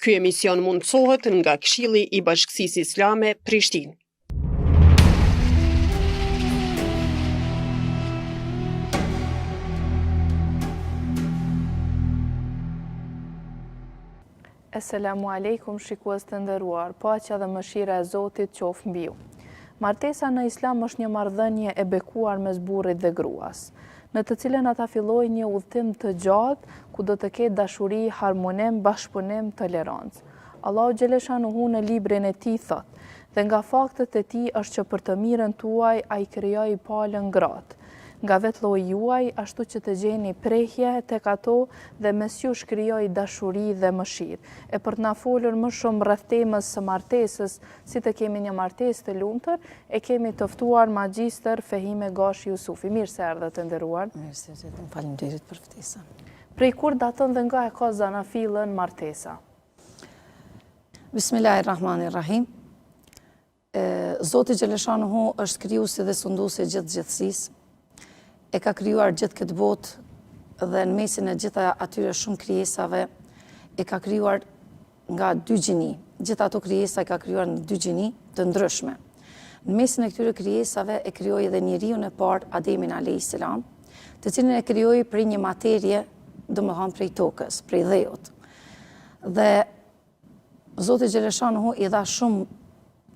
Ky emision mundësohet nga Këshilli i Bashkësisë Islame Prishtinë. Esselamu alaikum, shikues të nderuar, paqja dhe mëshira e Zotit qoftë mbi ju. Martesa në Islam është një marrëdhënie e bekuar mes burrit dhe gruas, në të cilën ata fillojnë një udhtim të gjatë ku do të ketë dashuri, harmonim, bashkëpunim, tolerancë. Allahu xhaleshanuhu në librin e tij thotë: "Dhe nga faktet e tij është që për të mirën tuaj ai krijoi palën gratë, nga vetë lloji juaj, ashtu që të gjeni prehje tek ato dhe mes jush krijoi dashuri dhe mëshirë." E për të na folur më shumë rreth temës së martesës, si të kemi një martesë të lumtur, e kemi të ftuar magjistër Fehime Gashi Jusufi. Mirë se erdhët, të nderuar. Mirë se erdhët, faleminderit për ftesën. Prej kur daton dhe nga e ka zanafillën martesa? Bismillahirrahmanirrahim. Zoti xhaleshanuhu është krijuesi dhe sunduesi i gjithë gjithësisë. E ka krijuar gjithë këtë botë dhe në mesin e gjitha atyre shumë krijesave e ka krijuar nga dy gjini. Gjithë ato krijesa e ka krijuar në dy gjini të ndryshme. Në mesin e këtyre krijesave e krijoi edhe njeriun e parë, Ademin alayhis salam, të cilin e krijoi prej një materie, domethënë prej tokës, prej dheut. Dhe Zoti xhaleshanuhu i dha shumë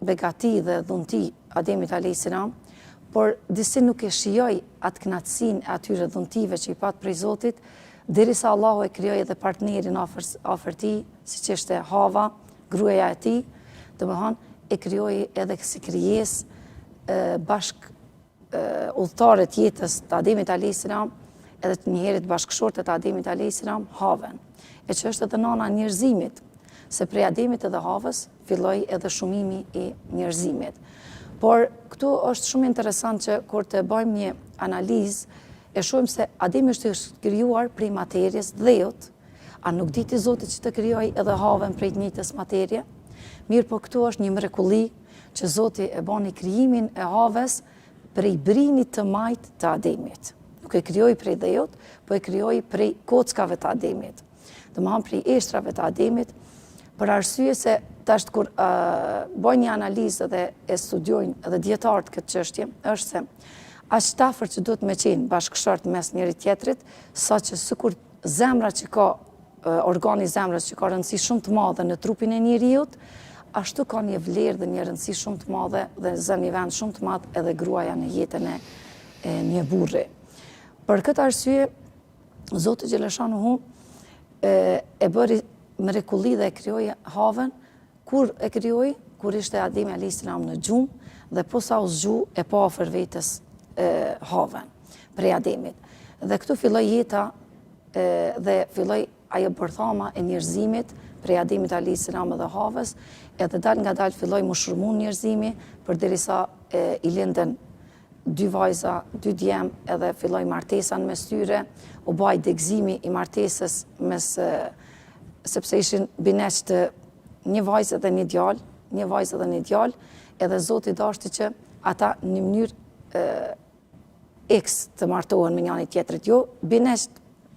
begati dhe dhunti Ademit alayhis salam, por disi nuk e shijoi atë kënaqësinë e atyre dhuntive që i pat prej Zotit, derisa Allahu e krijoi edhe partnerin afër tij, siç ishte Hava, gruaja e tij, domethënë e krijoi edhe si krijesë udhëtare të jetës të Ademit alayhis salam, edhe të njëherët bashkëshortet të Ademit alayhis salam, Haven, e që është edhe nana e njerëzimit, se prej Ademit edhe Havës filloi edhe shumimi i njerëzimit. Por këtu është shumë interesant që kur të bëjmë një analizë, e shohim se Ademi është krijuar prej materjes dheut, a nuk diti Zoti që të krijoi edhe Haven prej të njëjtës materie? Mirë, po këtu është një mrekulli që Zoti e bani krijimin e Havës prej brinit të majt të Ademit. Nuk e krijoi prej dheut, po e krijoi prej kockave të Ademit. Domethënë prej eshtrave të Ademit, për arsye se tash kur bëjnë një analizë dhe e studiojnë edhe dietarët këtë çështje, është se aq afër që duhet me qenë bashkëshort mes njëri tjetrit, saqë sikur zemra që ka, organi zemrës që ka rëndësi shumë të madhe në trupin e njeriut, ashtu ka një vlerë dhe një rëndësi shumë të madhe dhe zë një vend shumë të madh edhe gruaja në jetën e një burri. Për këtë arsye, Zoti xhaleshanuhu e bëri mrekulli dhe e krijoi Haven. Kur e krijoi? Kur ishte Ademi alayhis salam në gjumë dhe posa u zgju e pa afër vetës Haven prej Ademit. Dhe këtu filloi jeta dhe filloi ajo bërthama e njerëzimit prej Ademit alayhis salam dhe Havës, edhe dal nga dal filloi mushërmun njerëzimi përderisa i lindën dy vajza, dy djem, edhe filloi martesa në mes tyre, u baj degëzimi i martesës sepse ishin bineq të një vajzë dhe një djalë, edhe Zoti dashti që ata në mënyrë të martohen me njëri tjetrit, jo bineq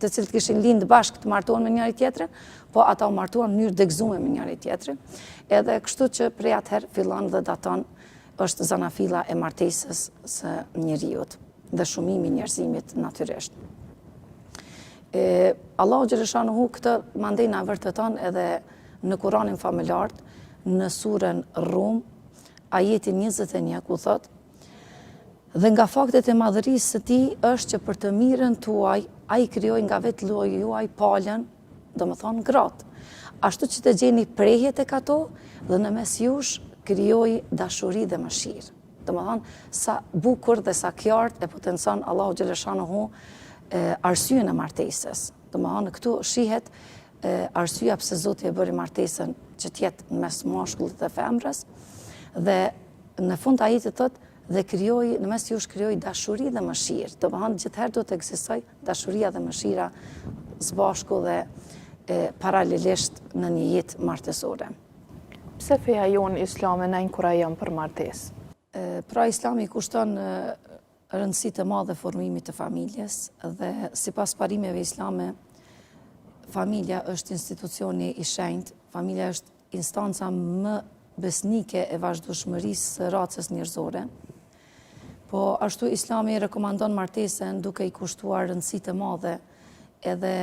të cilët kishin lindë bashkë të martohen me njëri tjetrin, po ata u martuan në mënyrë degëzuar me njëri tjetrin. Edhe kështu që prej atëherë fillon dhe daton është zanafilla e martesës së njeriut dhe shumimi i njerëzimit natyrisht. Allahu xhaleshanuhu këtë mandej na vërteton edhe në Kur'anin familjar, në surën Rum, ajeti 21, ku thot: "Dhe nga faktet e madhërisë së tij është që për të mirën tuaj ai krijoi nga vetë lloji juaj palën, domethënë gratë, ashtu që të gjeni prehje tek ato dhe në mes jush krijoi dashuri dhe mëshirë." Domethënë sa bukur dhe sa qartë e potencon Allahu xhaleshanuhu arsyen e martesës. Domethënë këtu shihet arsyeja pse Zoti e bëri martesën që të jetë mes mashkullit dhe femrës, dhe në fund ajetit thotë dhe krijoi në mes jush krijoi dashuri dhe mëshirë. Domethënë gjithherë duhet të ekzistojë dashuria dhe mëshira së bashku dhe paralelisht në një jetë martesore. Pse feja jonë islame na inkurajon për martesë? Pra Islami kushton rëndësi të madhe formimit të familjes dhe sipas parimeve islame familja është institucioni i shenjtë, familja është instanca më besnike e vazhdueshmërisë së racës njerëzore. Po ashtu Islami rekomandon martesën duke i kushtuar rëndësi të madhe edhe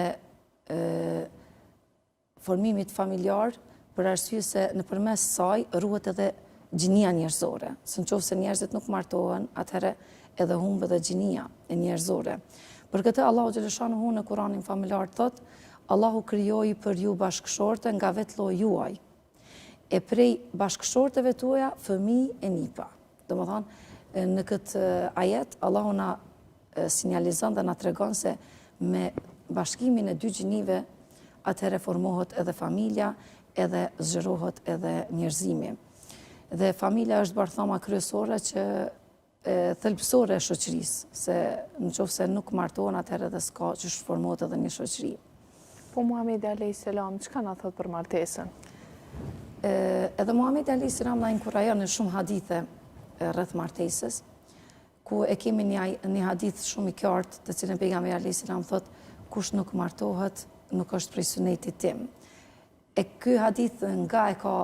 formimit familjar, për arsye se nëpërmes saj ruhet edhe gjinia njerëzore. Se nëse njerëzit nuk martohen, atëherë edhe humbet edhe gjinia e njerëzore. Për këtë Allahu xhaleshanuhu në Kur'anin familjar thot: Allahu krijoi për ju bashkëshorte nga vetë lloji juaj. E prej bashkëshorteve tuaja fëmijë e nipa. Domethënë në këtë ajet Allahu na sinjalizon dhe na tregon se me bashkimin e dy gjinive atëherë formohet edhe familja, edhe zgjerohet edhe njerëzimi. Dhe familja është barthama kryesore që thelbësore e shoqërisë, se nëse nuk martohen atëherë edhe s'ka që formohet edhe një shoqëri. Po Muhamedi alayhis salam çka na thot për martesën? Edhe Muhamedi alayhis salam na inkurajon në shumë hadithe rreth martesës, ku e kemi një hadith shumë i qartë, të cilën pejgamberi alayhis salam thot: kush nuk martohet nuk është prej sunetit tim. E ky hadith nga e ka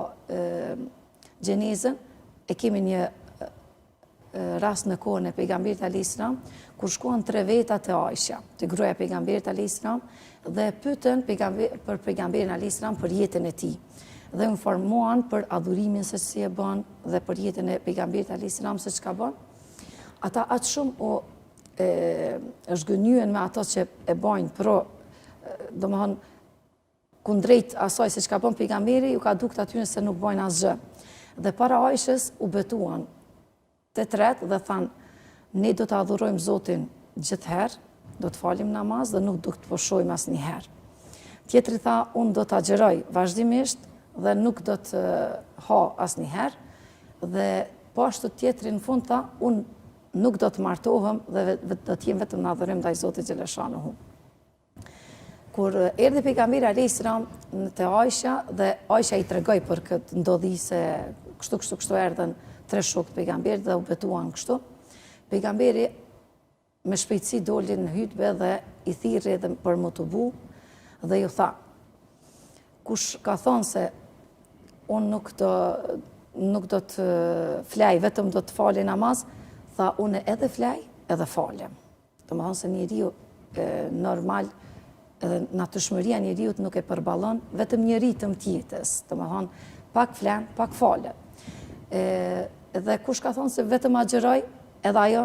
gjenezën, e kemi një rast në kohën e pejgamberit alayhis salam, kur shkuan 3 veta te Aisha, te gruaja e pejgamberit alayhis salam, dhe pyetën për pejgamberin alayhis salam për jetën e tij. Dhe informuan për adhurimin se si e bën dhe për jetën e pejgamberit alayhis salam se çka bën. Ata atë shumë zhgënyen me ato që e bajnë, domethënë kundrejt asaj se çka bën pejgamberi, ju ka dukt aty se nuk bajnë asgjë. Dhe para Aishës u betuan të tretë dhe thanë: ne do të adhurojmë Zotin gjithherë, do të falim namaz dhe nuk do të pushojmë asnjëherë. Tjetri tha: unë do të agjeroj vazhdimisht dhe nuk do të ha asnjëherë. Dhe po ashtu tjetri në fund tha: unë nuk do të martohem dhe do të jem vetëm në adhurim ndaj Zotit xhaleshanuhu. Kur erdhi pejgamberi alayhis salam te Aisha dhe Aisha i tregoi për këtë ndodhi se kështu erdhën 3 shokët pejgamberit dhe u betuan kështu. Pejgamberi me shpejtësi doli në hutbë dhe i thirrri edhe për më të bu dhe ju tha: kush ka thonë se unë nuk do të flaj, vetëm do të falë namaz, tha: unë edhe flaj edhe falem. Domethënë se njeriu normal edhe natyrshmëria e njeriu nuk e përballon vetëm një ritëm të jetës, domethënë pak flan, pak falet. Dhe kush ka thonë se vetëm agjeroj, edhe ajo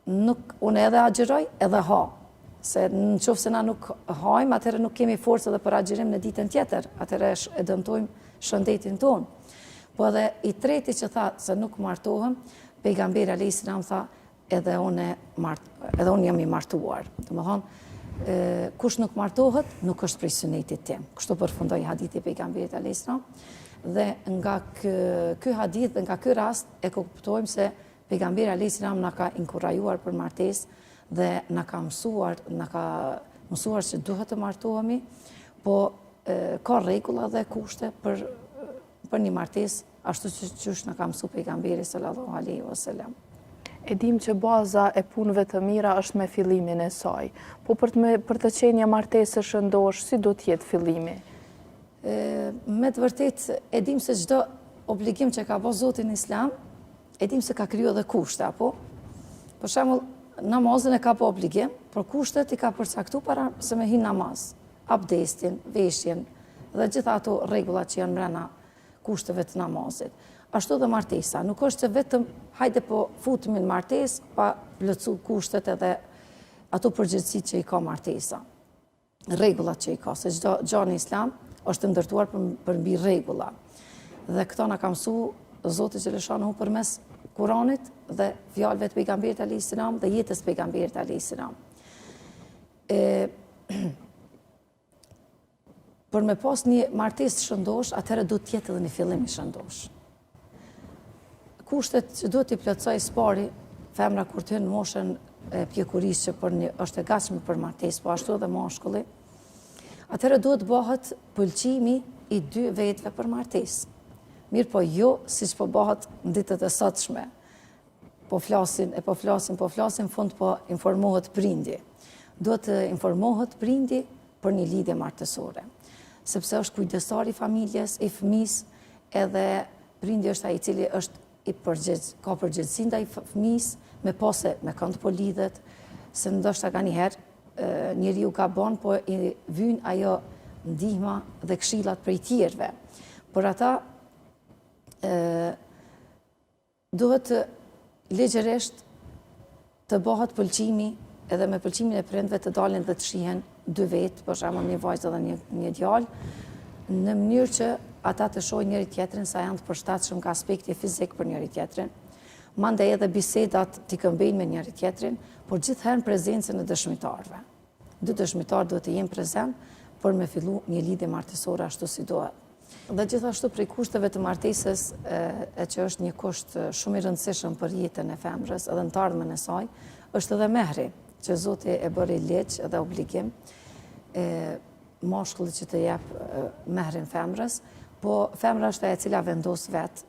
nuk, unë edhe agjeroj edhe ha. Se nëse na nuk hajmë, atëherë nuk kemi forcë edhe për agjerim në ditën tjetër, atëherë e dëmtojmë shëndetin tonë. Po edhe i treti që tha se nuk martohem, pejgamberi alayhis salam tha: edhe unë jam i martuar. Domethënë kush nuk martohet nuk është prej sunetit tim. Kështu përfundoi hadithi i pejgamberit alayhis salam. Dhe nga ky hadith dhe nga ky rast e kuptojmë se pejgamberi alayhis salam na ka inkurajuar për martesë dhe na ka mësuar se duhet të martohemi, po ka rregulla dhe kushte për një martesë, ashtu siç na ka mësuar pejgamberi sallallahu alaihi wasallam. E dim që baza e punëve të mira është me fillimin e saj, po për të qenë një martesë shëndosh, si do të jetë fillimi? Me të vërtet, e dim se çdo obligim që ka bërë Zoti në Islam, e dim se ka kriju edhe kushte, apo? Për shembull, namazin e ka bërë obligim, por kushtet i ka përcaktuar para se me hin namaz, abdestin, veshjen dhe gjitha ato rregullat që janë brenda kushteve të namazit. Ashtu dhe martesa, nuk është që vetëm hajde po futemi në martesë pa plotësuar kushtet edhe ato përgjegjësitë që i ka martesa. Rregullat që i ka, se çdo gjë në Islam është ndërtuar për mbi rregulla. Dhe këto na ka mësuar Zoti xhaleshanuhu përmes Kuranit dhe fjalëve të pejgamberit alayhis salam dhe jetës së pejgamberit alayhis salam. Për me pas një martesë shëndosh, atëherë duhet të jetë edhe një fillim i shëndosh. Kushtet që duhet t'i plotësoj spari, femra kur të hynë në moshën e pjekurisë që është e gatshme për martesë, po ashtu edhe mashkulli, atëherë duhet bëhet pëlqimi i 2 vetëve për martesë. Mirë po jo siç po bëhet në ditët e sotshme. Po flasin, fund po informohet prindi. Duhet të informohet prindi për një lidhje martësore. sepse është kujdestar i familjes, i fëmis, edhe prindi është ai i cili është ka përgjegjësi ndaj fëmis, me pose me kënd po lidhet, se ndoshta ka njëherë njeriu ka bon, po i vyn ajo ndihma dhe këshillat prej tjerëve. Por ata duhet ligjërisht të bëhet pëlqimi, edhe me pëlqimin e prindve të dalin dhe të shihen dy vetë, për shembull një vajzë dhe një djalë, në mënyrë që ata të shohin njëri tjetrin sa janë të përshtatshëm ka aspekti fizik për njëri tjetrin. Mandej edhe bisedat t'i këmbejnë me njëri tjetrin, por gjithherë prezencën e dëshmitarëve. Dy dëshmitarë duhet të jenë prezent për me fillu një lidhje martësore ashtu si duhet. Dhe gjithashtu prej kushteve të martesës, e që është një kusht shumë i rëndësishëm për jetën e femrës edhe në të ardhmen e saj, është edhe mehri, që Zoti e bëri ligj dhe obligim mashkullit që të jep mehrin femrës, po femra është e cila vendos vetë,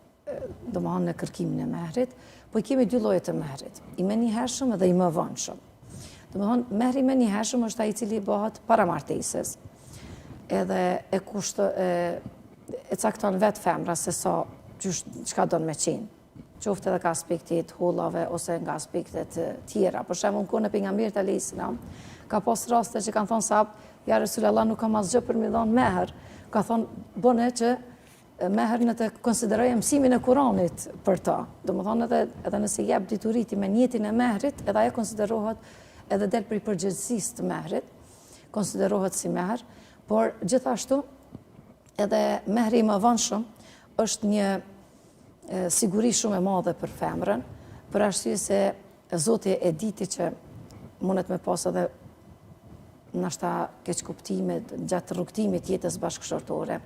domethënë në kërkimin e mehrit, po i kemi dy lloje të mehrit, i menjëhershëm dhe i mëvonshëm. Domethënë mehri i menjëhershëm është ai i cili bëhet para martesës, edhe e cakton vetë femra se sa çka don me qenë, qoftë edhe ka aspektet hollave ose nga aspektet tjera. Për shembull, kur në pejgamberit alayhis salam ka pas raste që kanë thonë sahab, ja Resulullah nuk kam asgjë për mi dhënë meher, ka thonë bëne që meher në të konsiderojë mësimin e Kuranit për ta. Domethënë edhe nëse jep dituriti me njetin e mehrit, edhe ajo konsiderohet edhe del prej përgjegjësisë të mehrit, konsiderohet si meher, por gjithashtu edhe mehri i mëvonshëm është një siguri shumë e madhe për femrën, për arsye se Zoti e diti që mundet me pas edhe nashta keq kuptime gjatë rrugtimit jetës bashkëshortore.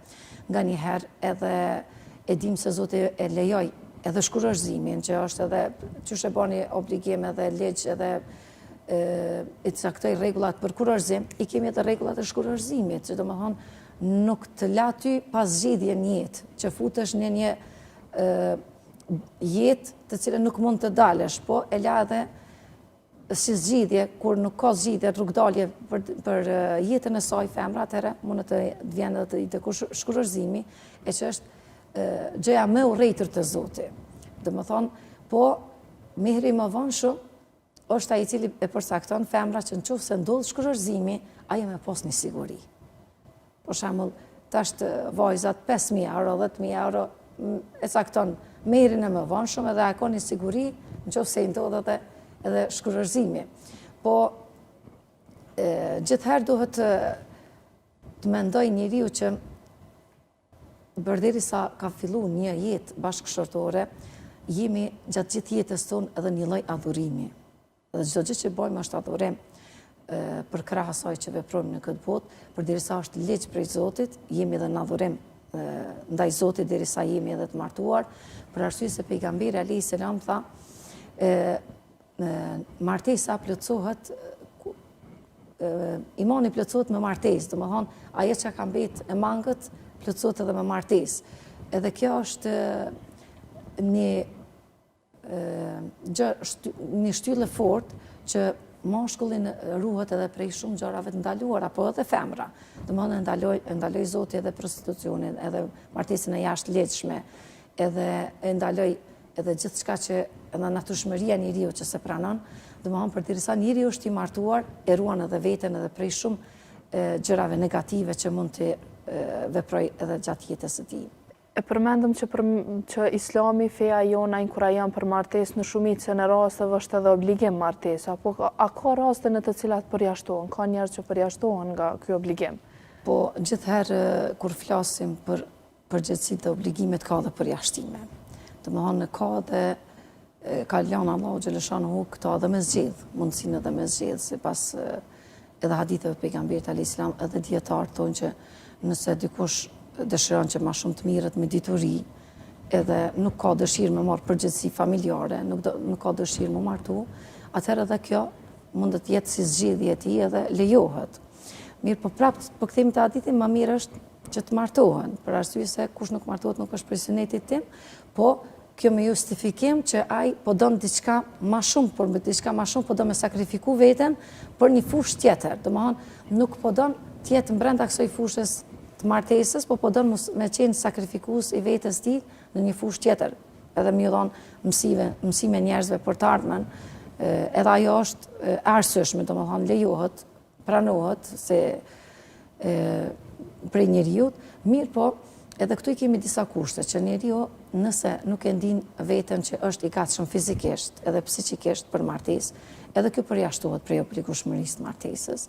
Nganjëherë edhe e dim se Zoti e lejoj edhe shkurorzimin, që është edhe qysh e bani obligim edhe ligj edhe i caktoj rregullat për kurorzim, i kemi edhe rregullat e shkurorzimit, që domethënë nuk të la ty pas zgjidhje në jetë, që futesh në një jetë të cilën nuk mund të dalesh, po e la edhe si zgjidhje, kur nuk ka zgjidhje, rrugdalje për jetën e saj femra, atëherë mund të vjen edhe të shkurorzimi, e që është gjëja më e urrëtir të Zotit. Domethënë, po mehri më vonshëm është ai i cili e përcakton femra që nëse ndodh shkurorzimi, ajo më pas një siguri. Për shembull, tash vajzat 5.000 euro, 10.000 euro e cakton mehrin e mëvonshëm edhe ka një siguri nëse i ndodh edhe shkurorzimi. Po gjithherë duhet të mendoj njeriu që përderisa ka filluar një jetë bashkëshortore, jemi gjatë gjithë jetës tonë edhe një lloj adhurimi. Dhe çdo gjë që bëjmë është adhurim për krah asaj që veprojmë në këtë botë, përderisa është ligj prej Zotit, jemi edhe në adhurim ndaj Zotit derisa jemi edhe të martuar, për arsye se pejgamberi alayhis salam tha, martesa plotësohet, imani plotësohet me martesë, domethënë ajo që ka mbet e mangët plotësohet edhe me martesë. Edhe kjo është një shtyllë fort që mashkullin ruhet edhe prej shumë gjërave të ndaluara, apo edhe femra. Domethënë ndaloj Zoti edhe prostitucionin, edhe martesën e jashtëligjshme, edhe e ndaloj edhe gjithçka që edhe natyrshmëria e njeriu që se pranon, domethënë përderisa njeriu është i martuar, e ruan edhe veten edhe prej shumë gjërave negative që mund të veproj edhe gjatë jetës së tij. E përmendëm që Islami, feja jona, inkurajon për martesë në shumicën e rasteve është edhe obligim martesa, po a ka raste në të cilat përjashtohen? Ka njerëz që përjashtohen nga ky obligim? Po gjithherë kur flasim për përgjegjësitë e obligimit ka edhe përjashtime. Domethënë ka edhe ka lënë Allahu xhaleshanuhu këto edhe me zgjedh, mundsinë edhe me zgjedh, sipas edhe haditheve të pejgamberit alayhis salam, edhe dietarët thonë që nëse dikush dëshiron që ma shumë të mirët me dituri, edhe nuk ka dëshirë me marrë përgjegjësi familjare, nuk ka dëshirë me martu, atëherë edhe kjo mund të jetë si zgjidhje e tij edhe lejohet. Mirë, po prapë po kthehemi te hadithi, më mirë është që të martohen, për arsye se kush nuk martohet nuk është prej sunetit tim, po kjo me justifikim që ai po don diçka më shumë, por me diçka më shumë po do me sakrifiku veten për një fushë tjetër. Domethënë nuk po don të jetë brenda kësaj fushës të martesës, po dënë me qenë sakrifikus i vetës ti në një fush tjetër, edhe mi dhonë mësime njerëzve për të ardhmen, edhe ajo është arsyeshme, do më thonë lejohet, pranohet se prej njeriut, mirë po, edhe këtu i kemi disa kushte, që njeriu nëse nuk e ndin veten që është i gatshëm fizikisht edhe psikikisht për martesë, edhe kjo përjashtohet prej obligueshmërisë të martesës.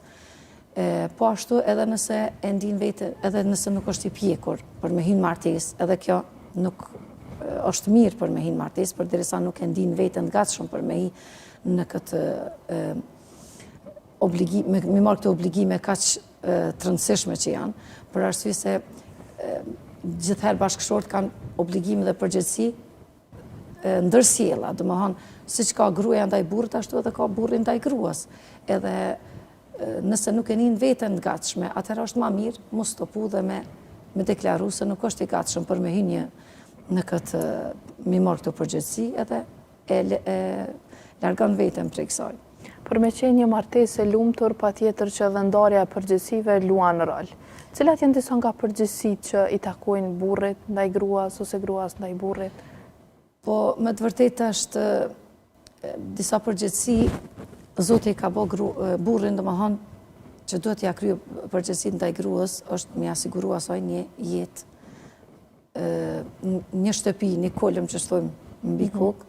Po ashtu edhe nëse e ndin veten, edhe nëse nuk është i pjekur për me hyrë martesë, edhe kjo nuk është mirë për me hyrë martesë, përderisa nuk e ndin veten të gatshëm për me hyrë në këtë obligime, me marrë këto obligime kaq të rëndësishme që janë, për arsye se gjithherë bashkëshorët kanë obligime dhe përgjegjësi ndërsjella, do të thonë, siç ka gruaja ndaj burrit, ashtu edhe ka burri ndaj gruas. Edhe nëse nuk e nin veten të gatshme, atëherë është më mirë mos stopu dhe me deklaru se nuk është i gatshëm për me hyrë në këtë mi marrë këto përgjegjësi edhe e largon veten prej kësaj. Për me qenë një martesë e lumtur, patjetër që dhe ndarja e përgjegjësive luan rol. Cilat janë disa nga përgjegjësitë që i takojnë burrit ndaj gruas ose gruas ndaj burrit? Po, me të vërtetë është disa përgjegjësi, Zoti ka bë burrin, domethënë, që duhet t'ia kryejë përgjegjësitë ndaj gruas, është me asigurua asaj një jetë, një shtëpi, një kolëm që thojmë mbi kokë,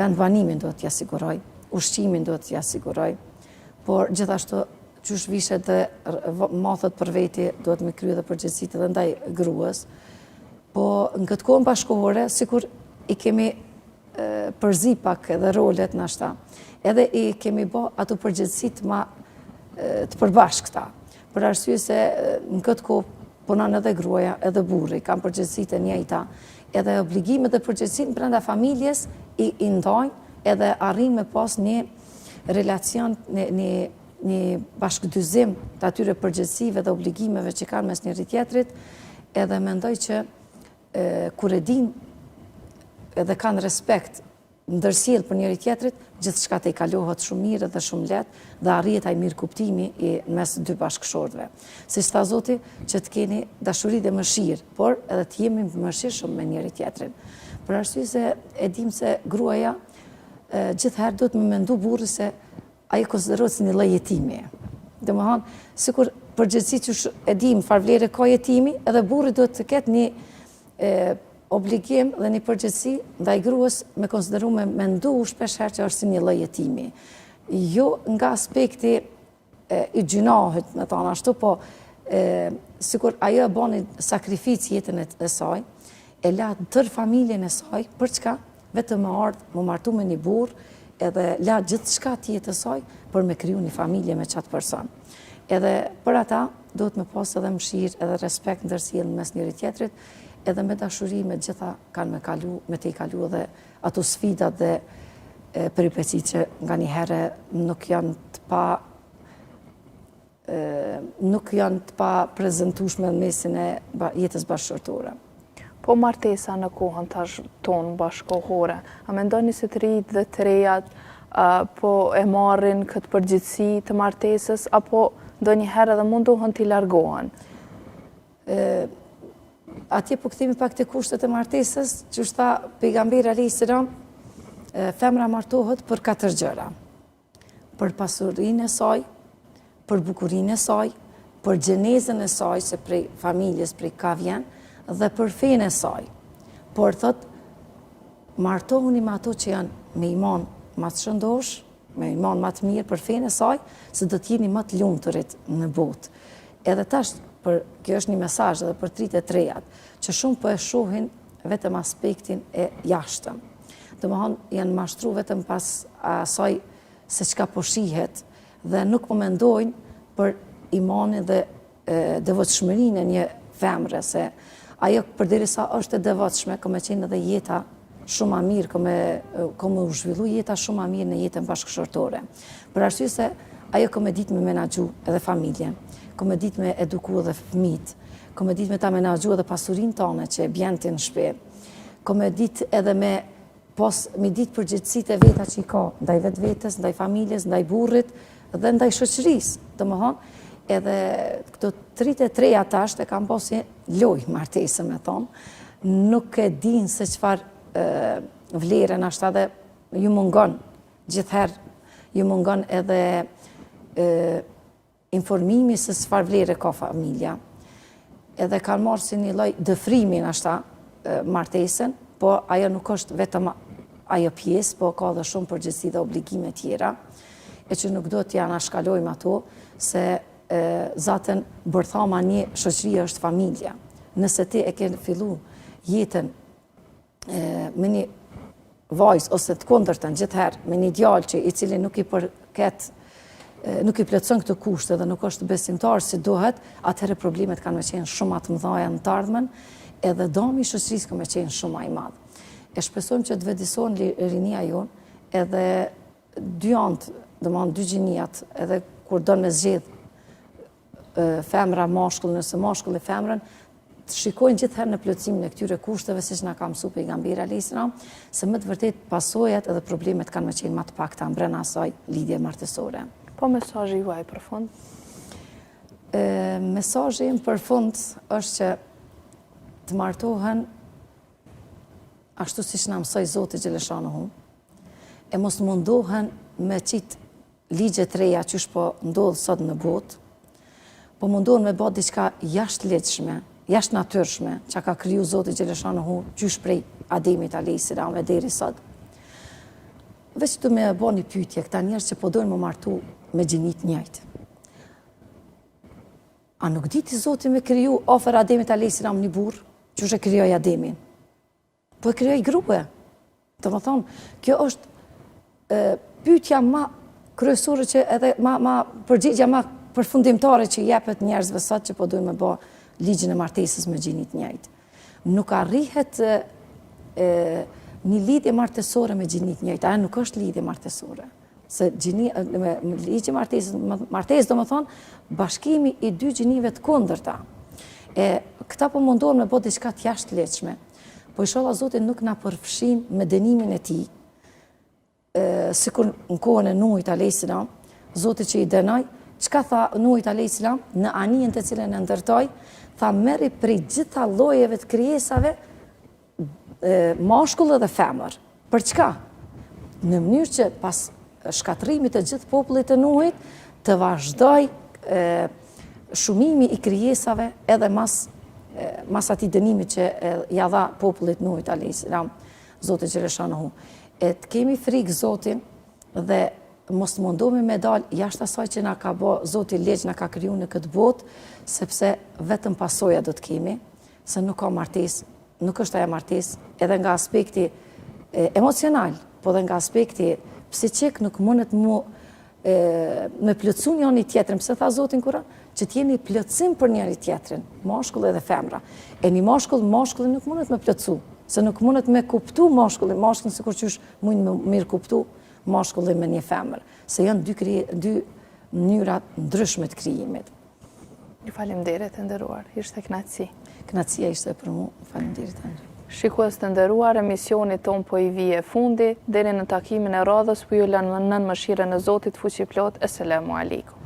vendbanimin duhet t'i asiguroj, ushqimin duhet t'i asiguroj, por gjithashtu qysh vishet dhe mathet për veti duhet me krye dhe përgjegjësitë edhe ndaj gruas. Po në këtë kohën bashkëkohore, sikur i kemi përzi pak edhe rolet nashta, edhe i kemi bë ato përgjegjësitë ma të përbashkëta. Për arsye se në këtë kohë punon edhe gruaja, edhe burri, kanë përgjegjësitë e njëjta, edhe obligimet dhe përgjegjësitë brenda familjes i ndajnë, edhe arrin me pas një relacion, një bashkëdyzim të atyre përgjegjësive dhe obligimeve që kanë mes njëri tjetrit, edhe mendoj që kur e din edhe kanë respekt ndërsjell për njëri tjetrit, gjithçka të i kalohet shumë mirë dhe shumë lehtë dhe arrihet ai mirëkuptimi mes dy bashkëshortëve. Siç tha Zoti, që të keni dashuri dhe mëshirë, por edhe të jemi mëshirshëm me njëri tjetrin. Për arsye se e dim se gruaja gjithherë duhet me mendu burri se ajo konsiderohet si një lloj jetimi. Domethënë, sikur përgjegjësi që e dim farvlere ka jetimi, edhe burri duhet të ketë një obligim dhe një përgjegjësi ndaj gruas me konsideru me mendu shpesh herë që është si një lloj jetimi. Jo nga aspekti i gjinohet, me thonë ashtu, po sikur ajo e bën sakrificë jetën e saj, e la tërë familjen e saj, për çka? Vetëm më martu me një burr, edhe la gjithçka të jetës saj për me kriju një familje me qatë person. Edhe për ata duhet me pas edhe mëshirë, edhe respekt ndërsjellë mes njëri tjetrit, edhe me dashuri me gjitha kanë me te i kalu edhe ato sfidat dhe peripeci që nga një herë nuk janë të pa prezentueshme në mesin e jetës bashkëshortore. Po martesa në kohën tash tonë bashkëkohore, a mendoni se të rinjt dhe të rejat po e marrin këtë përgjegjësi të martesës, apo ndonjëherë edhe mundohen t'i largohen? Atje po kthehemi pak te kushtet e martesës, që tha pejgamberi alayhis salam, femra martohet për 4 gjëra. Për pasurinë e saj, për bukurinë e saj, për gjenezën e saj, se prej familjes prej ka vjen, dhe për fenë e saj. Por thot, martohuni me ato që janë me iman më të shëndosh, me iman më të mirë për fenë e saj, se do të jeni më të lumturit në botë. Edhe tash, kjo është një mesazh edhe për tritë e trejat, që shumë po e shohin vetëm aspektin e jashtëm. Domethënë janë mashtru vetëm pas asaj se çka po shihet dhe nuk po mendojnë për imanin dhe devotshmërinë e një femre, se ajo përderisa është e devotshme, ka me qenë edhe jeta shumë a mirë, ka me u zhvillu jeta shumë a mirë në jetën bashkëshortore. Për arsye se ajo ka me ditë me menaxhu edhe familjen, ka me ditë me eduku edhe fëmijët, ka me ditë me ta menaxhu edhe pasurinë tonë që e bjente në shtëpi, ka me ditë edhe me ditë përgjegjësitë e veta që i ka ndaj vetvetes, ndaj familjes, ndaj burrit dhe ndaj shoqërisë. Domethënë, edhe këto 33 atash e kam posi loj martesë me thonë, nuk e din se qëfar vlerën ashtë edhe ju mungon, gjithherë ju mungon edhe informimi se qëfar vlerë ka familja. Edhe kanë marrë si një lloj dëfrimi ashta martesën, po ajo nuk është vetëm ajo pjesë, po ka dhe shumë përgjegjësi dhe obligime tjera, e që nuk do t'ja anashkalojmë ato, se zaten bërthama një shoqëria është familja. Nëse ti e ke fillu jetën me një vajzë, ose të kundërtën gjithherë, me një djalë që i cili nuk i përket, nuk i plotson këtë kushte dhe nuk është besimtar si duhet, atëherë problemet kanë me qenë shumë atë mëdhaja në të ardhmen, edhe dami i shoqërisë ka me qenë shumë më i madh. E shpresojmë që të vëdëson rinia jonë, edhe dy antë, domethënë dy gjiniat, edhe kur do me zgjedh femra mashkull, nëse mashkulli femrën, të shikojnë gjithherë në plotësimin e këtyre kushteve, siç na ka mësuar pejgamberi alayhis salam, se më të vërtet pasojat edhe problemet kanë me qenë më të pakta brenda asaj lidhje martësore. Po mesazhi juaj për fund? Mesazhi im për fund është që të martohen ashtu siç na mësoi Zoti xhaleshanuhu, e mos mundohen me qit ligje të reja që po ndodh sot në botë, po mundohen me bë diçka jashtëligjshme, jashtë natyrshme, që ka kriju Zoti xhaleshanuhu qysh prej Ademit alayhis salam deri sot. Veç të me bë një pyetje, këta njerëz që po dojnë më martu me gjinit njëjtë. A nuk diti Zoti me kriju ofër Ademit alayhis salam një burr, qysh e krijoi Ademin? Po e krijoi grua. Domethënë, kjo është pyetja më kryesore që edhe ma përgjigja më përfundimtare që jepet njerëzve sot që po dojnë me bë ligjin e martesës me gjinit njëjtë. Nuk arrihet një lidhje martesore me gjinit njëjtë, ajo nuk është lidhje martesore. Se ligji martesë do më thonë bashkimi i dy gjinive të kundërta. Këta po mundohen me bë diçka të jashtëligjshme. Po inshallah Zoti nuk na përfshin me dënimin e tij, sikur në kohën e Nuhit alayhis salam, Zoti që i dënoi, çka tha Nuhit alayhis salam në anijen të cilën e ndërtoi, tha merri prej gjitha llojeve të krijesave mashkull dhe femër. Për çka? Në mënyrë që pas shkatrimit të gjithë popullit të Nuhit të vazhdoj shumimi i krijesave edhe mas atij dënimit që ja dha popullit Nuhit alayhis salam, Zoti xhaleshanuhu. Të kemi frikë Zotin dhe mos mundohemi me dal jashtë asaj që na ka bë Zoti ligj, na ka kriju në këtë botë, sepse vetëm pasoja do të kemi, se nuk ka martesë, nuk është ajo martesë, edhe nga aspekti emocional, po dhe nga aspekti psiqik nuk mundet me plotësu njëri tjetrin. Pse tha Zoti në Kur'an? Që t'jeni plotësim për njëri tjetrin, mashkull edhe femra. E një mashkullin nuk mundet me plotësu, se nuk mundet me kuptu mashkullin sikur që është mund me mirë kuptu mashkullin me një femër, se janë dy mënyra ndryshme të krijimit. Ju faleminderit të nderuar, ishte kënaqësi. Kënaqësia ishte për mua, faleminderit Andri. Shikues të nderuar, emisioni ton po i vije fundi, deri në takimin e radhës, po ju lënë nën mëshirën e Zotit fuqiplot. Asalamu alaikum.